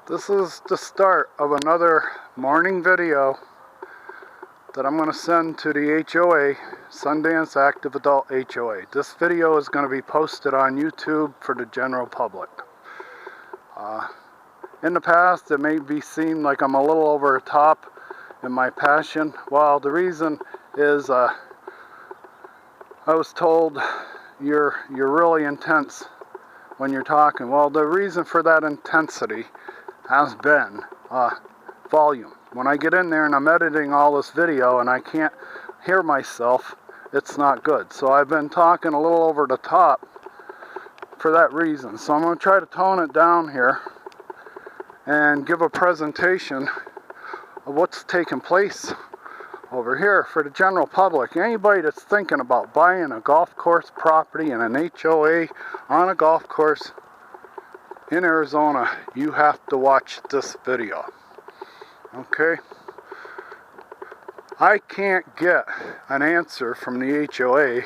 This is the start of another morning video that I'm going to send to the HOA, Sundance Active Adult HOA. This video is going to be posted on YouTube for the general public. In the past, it may be seen like I'm a little over the top in my passion. Well, the reason is I was told you're really intense when you're talking. Well, the reason for that intensity has been volume. When I get in there and I'm editing all this video and I can't hear myself, it's not good. So I've been talking a little over the top for that reason. So I'm going to try to tone it down here and give a presentation of what's taking place over here for the general public. Anybody that's thinking about buying a golf course property and an HOA on a golf course in Arizona, you have to watch this video. Okay? I can't get an answer from the HOA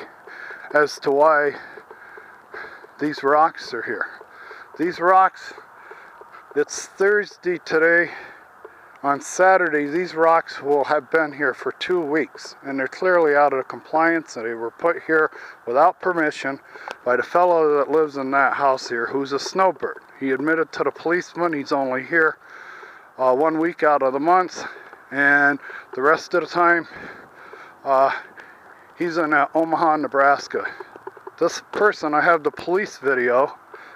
as to why these rocks are here. These rocks, it's Thursday today. On Saturday, these rocks will have been here for 2 weeks, and they're clearly out of compliance, and they were put here without permission by the fellow that lives in that house here, who's a snowbird. He admitted to the policeman he's only here 1 week out of the month, and the rest of the time he's in Omaha, Nebraska. This person, I have the police video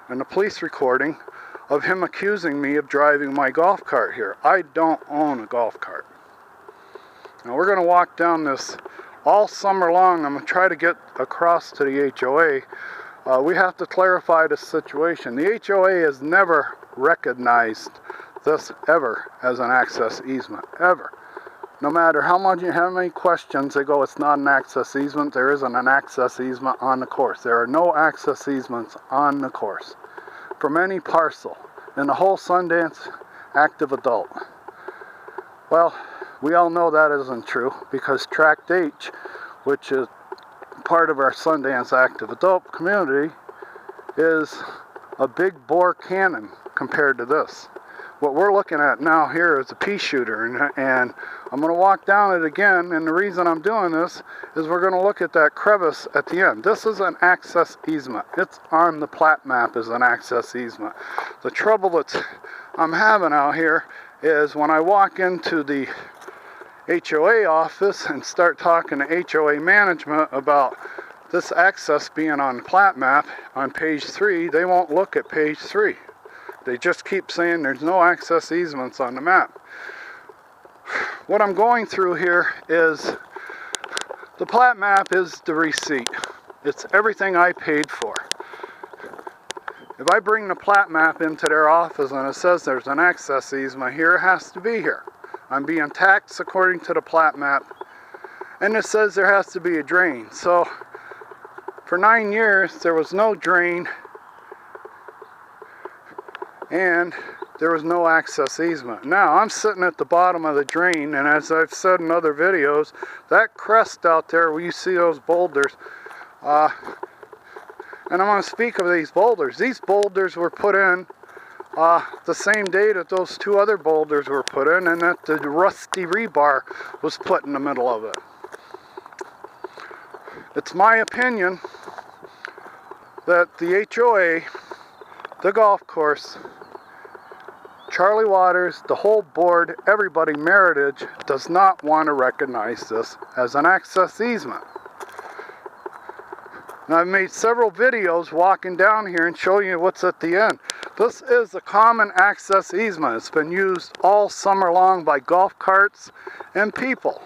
and the police recording of him accusing me of driving my golf cart here. I don't own a golf cart. Now we're going to walk down this all summer long. I'm going to try to get across to the HOA. We have to clarify the situation. The HOA has never recognized this ever as an access easement, ever. No matter how many questions, they go, it's not an access easement. There isn't an access easement on the course. There are no access easements on the course from any parcel in the whole Sundance Active Adult. Well, we all know that isn't true because Tract H, which is part of our Sundance Active Adult community, is a big bore cannon compared to this. What we're looking at now here is a pea shooter, and I'm going to walk down it again, and the reason I'm doing this is we're going to look at that crevasse at the end. This is an access easement. It's on the Plat Map as an access easement. The trouble that I'm having out here is when I walk into the HOA office and start talking to HOA management about this access being on the Plat Map on page 3, they won't look at page 3. They just keep saying there's no access easements on the map. What I'm going through here is the Plat Map is the receipt. It's everything I paid for. If I bring the Plat Map into their office and it says there's an access easement here, it has to be here. I'm being taxed according to the Plat Map, and it says there has to be a drain. So for 9 years there was no drain and there was no access easement. Now I'm sitting at the bottom of the drain, and as I've said in other videos, that crest out there where you see those boulders, and I'm going to speak of these boulders. These boulders were put in the same day that those 2 other boulders were put in, and that the rusty rebar was put in the middle of it. It's my opinion that the HOA, the golf course, Charlie Waters, the whole board, everybody, Meritage, does not want to recognize this as an access easement. Now, I've made several videos walking down here and showing you what's at the end. This is a common access easement. It's been used all summer long by golf carts and people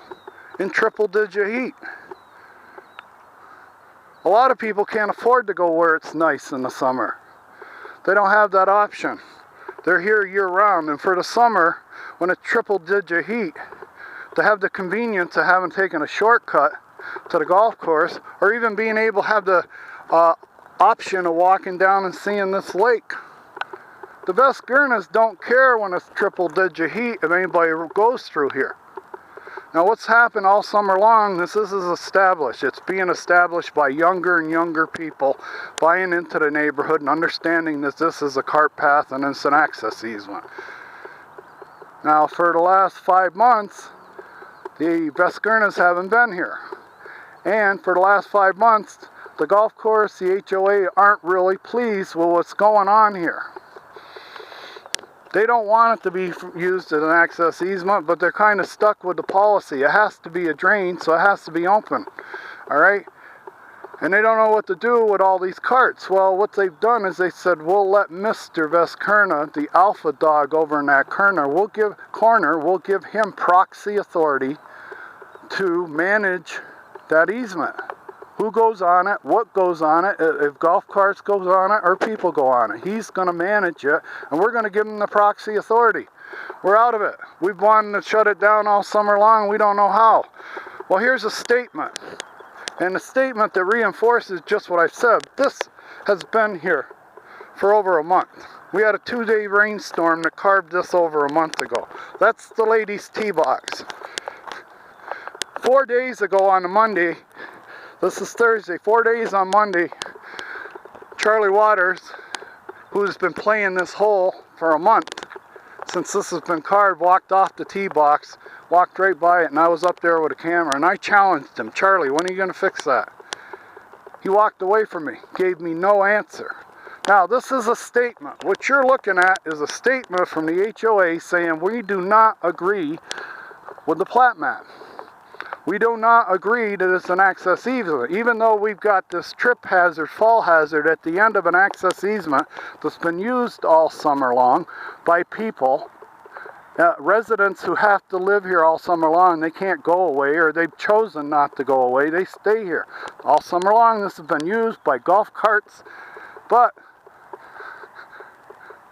in triple-digit heat. A lot of people can't afford to go where it's nice in the summer. They don't have that option. They're here year-round, and for the summer, when it's triple-digit heat, to have the convenience of having taken a shortcut to the golf course, or even being able to have the option of walking down and seeing this lake. The Vesgurnas don't care when it's triple-digit heat if anybody goes through here. Now what's happened all summer long, this is established. It's being established by younger and younger people buying into the neighborhood and understanding that this is a cart path and it's an access easement. Now, for the last 5 months, the Veskernas haven't been here. And for the last 5 months, the golf course, the HOA aren't really pleased with what's going on here. They don't want it to be used as an access easement, but they're kind of stuck with the policy. It has to be a drain, so it has to be open. All right? And they don't know what to do with all these carts. Well, what they've done is they said, we'll let Mr. Veskerna, the alpha dog over in that corner, we'll give him proxy authority to manage that easement. Who goes on it, what goes on it, if golf carts goes on it or people go on it. He's going to manage it, and we're going to give him the proxy authority. We're out of it. We've wanted to shut it down all summer long. We don't know how. Well, here's a statement. And the statement that reinforces just what I said. This has been here for over a month. We had a 2-day rainstorm that carved this over a month ago. That's the lady's tee box. 4 days ago on a Monday, this is Thursday, 4 days on Monday, Charlie Waters, who's been playing this hole for a month, since this has been carved, walked off the tee box, walked right by it, and I was up there with a camera, and I challenged him, Charlie, when are you going to fix that? He walked away from me, gave me no answer. Now, this is a statement. What you're looking at is a statement from the HOA saying we do not agree with the Plat Map. We do not agree that it's an access easement, even though we've got this trip hazard, fall hazard at the end of an access easement that's been used all summer long by people, residents who have to live here all summer long. They can't go away, or they've chosen not to go away. They stay here all summer long. This has been used by golf carts, but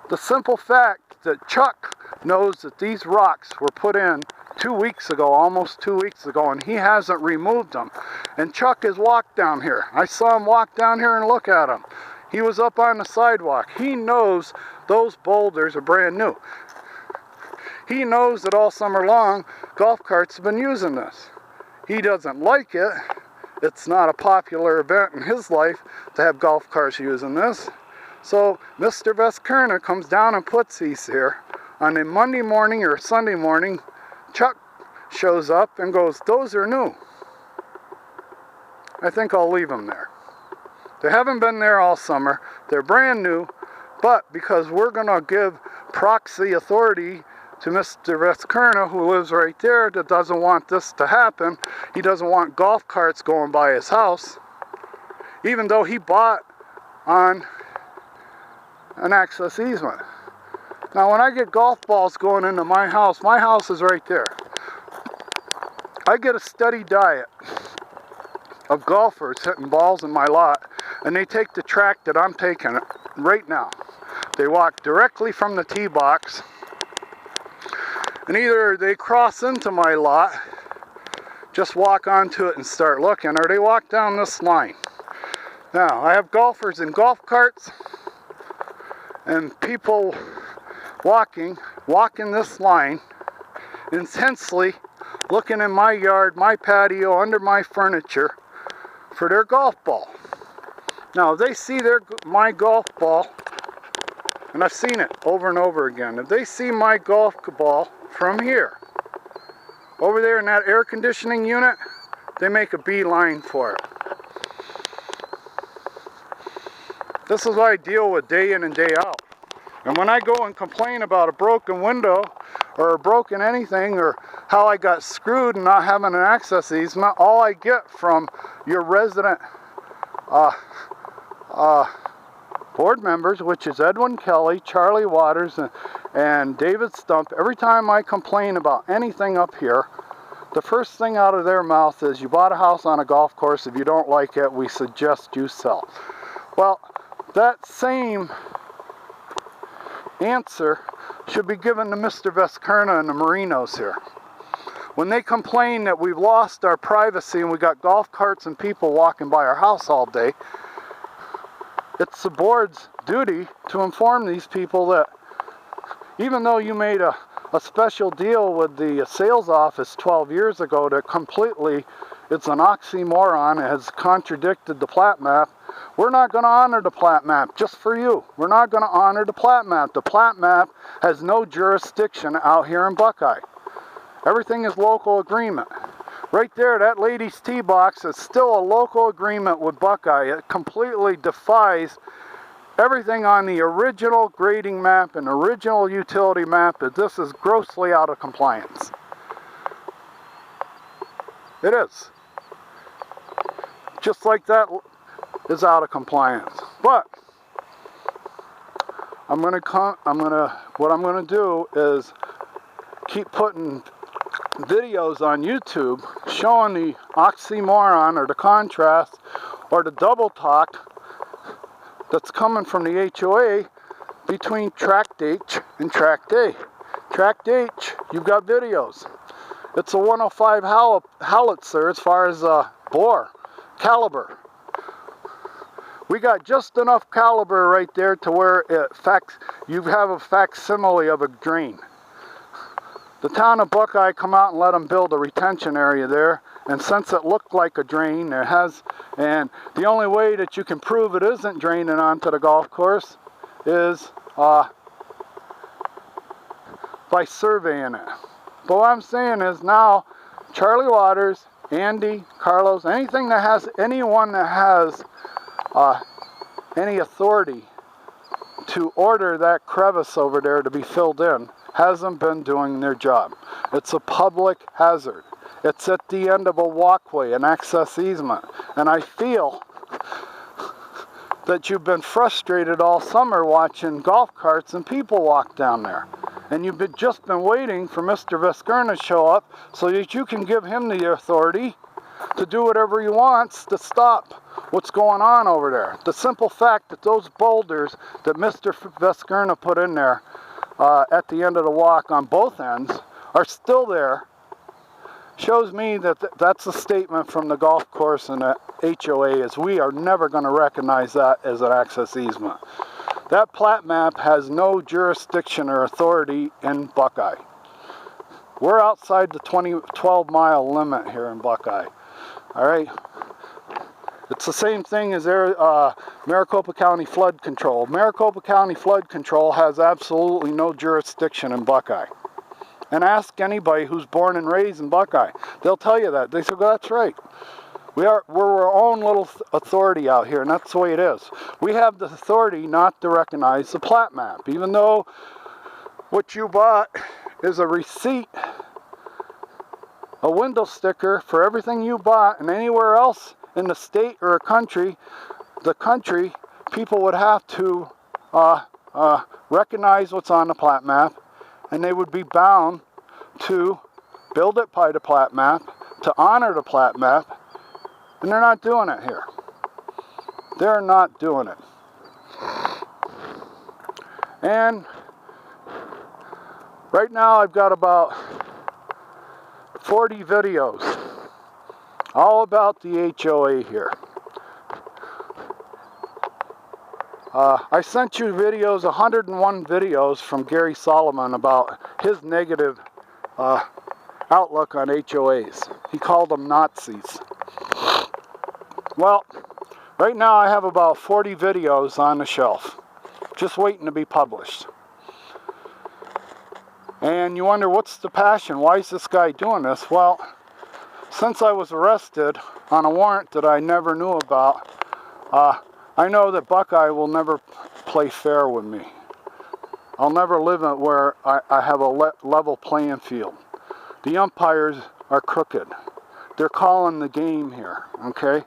the simple fact that Chuck knows that these rocks were put in 2 weeks ago, almost 2 weeks ago, and he hasn't removed them. And Chuck has walked down here. I saw him walk down here and look at them. He was up on the sidewalk. He knows those boulders are brand new. He knows that all summer long, golf carts have been using this. He doesn't like it. It's not a popular event in his life to have golf carts using this. So Mr. Veskerna comes down and puts these here. On a Monday morning or Sunday morning, Chuck shows up and goes, those are new. I think I'll leave them there. They haven't been there all summer. They're brand new, but because we're going to give proxy authority to Mr. Veskerna, who lives right there, that doesn't want this to happen. He doesn't want golf carts going by his house, even though he bought on an access easement. Now, when I get golf balls going into my house is right there. I get a steady diet of golfers hitting balls in my lot, and they take the track that I'm taking right now. They walk directly from the tee box, and either they cross into my lot, just walk onto it and start looking, or they walk down this line. Now, I have golfers in golf carts and people walking this line intensely, looking in my yard, my patio, under my furniture for their golf ball. Now, if they see my golf ball, and I've seen it over and over again, if they see my golf ball from here, over there in that air conditioning unit, they make a beeline for it. This is what I deal with day in and day out. And when I go and complain about a broken window or a broken anything, or how I got screwed and not having an access easement, all I get from your resident board members, which is Edwin Kelly, Charlie Waters, and David Stump, every time I complain about anything up here, the first thing out of their mouth is, you bought a house on a golf course, if you don't like it, we suggest you sell. Well, that same answer should be given to Mr. Veskerna and the Marinos here. When they complain that we've lost our privacy and we got golf carts and people walking by our house all day, it's the board's duty to inform these people that even though you made a special deal with the sales office 12 years ago that completely It's an oxymoron. It has contradicted the Plat Map. We're not going to honor the Plat Map just for you. We're not going to honor the Plat Map. The Plat Map has no jurisdiction out here in Buckeye. Everything is local agreement. Right there, that lady's tee box is still a local agreement with Buckeye. It completely defies everything on the original grading map and original utility map. That this is grossly out of compliance. It is. Just like that is out of compliance. But what I'm gonna do is keep putting videos on YouTube showing the oxymoron or the contrast or the double talk that's coming from the HOA between Tract H and Tract A. Tract H, you've got videos. It's a 105 howitzer as far as bore caliber. We got just enough caliber right there to where you have a facsimile of a drain. The town of Buckeye come out and let them build a retention area there, and since it looked like a drain, and the only way that you can prove it isn't draining onto the golf course is by surveying it. But what I'm saying is now, Charlie Waters, Andy, Carlos, anyone that has any authority to order that crevice over there to be filled in hasn't been doing their job. It's a public hazard. It's at the end of a walkway, an access easement. And I feel that you've been frustrated all summer watching golf carts and people walk down there. And you've just been waiting for Mr. Veskerna to show up so that you can give him the authority to do whatever he wants to stop what's going on over there. The simple fact that those boulders that Mr. Veskerna put in there at the end of the walk on both ends are still there shows me that that's a statement from the golf course and the HOA is we are never going to recognize that as an access easement. That Plat Map has no jurisdiction or authority in Buckeye. We're outside the 12-mile limit here in Buckeye. All right. It's the same thing as Maricopa County Flood Control. Maricopa County Flood Control has absolutely no jurisdiction in Buckeye. And ask anybody who's born and raised in Buckeye. They'll tell you that. They say, well, that's right. We're our own little authority out here, and that's the way it is. We have the authority not to recognize the Plat Map, even though what you bought is a receipt, a window sticker for everything you bought, and anywhere else in the state or the country, people would have to recognize what's on the Plat Map, and they would be bound to build it by the Plat Map, to honor the Plat Map, and they're not doing it here. They're not doing it. And right now I've got about 40 videos all about the HOA here. I sent you videos, 101 videos from Gary Solomon about his negative outlook on HOAs. He called them Nazis. Well, right now I have about 40 videos on the shelf, just waiting to be published. And you wonder, what's the passion? Why is this guy doing this? Well, since I was arrested on a warrant that I never knew about, I know that Buckeye will never play fair with me. I'll never live it where I have a level playing field. The umpires are crooked. They're calling the game here, okay?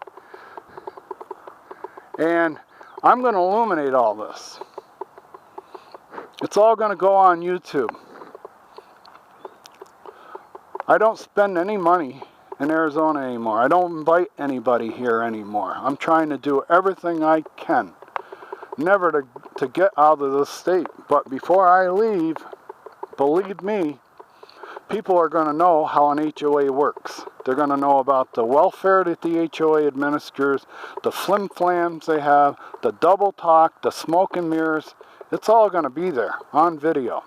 And I'm going to illuminate all this. It's all going to go on YouTube. I don't spend any money in Arizona anymore. I don't invite anybody here anymore. I'm trying to do everything I can, never to get out of this state. But before I leave, believe me, people are going to know how an HOA works. They're going to know about the welfare that the HOA administers, the flim-flams they have, the double talk, the smoke and mirrors. It's all going to be there on video.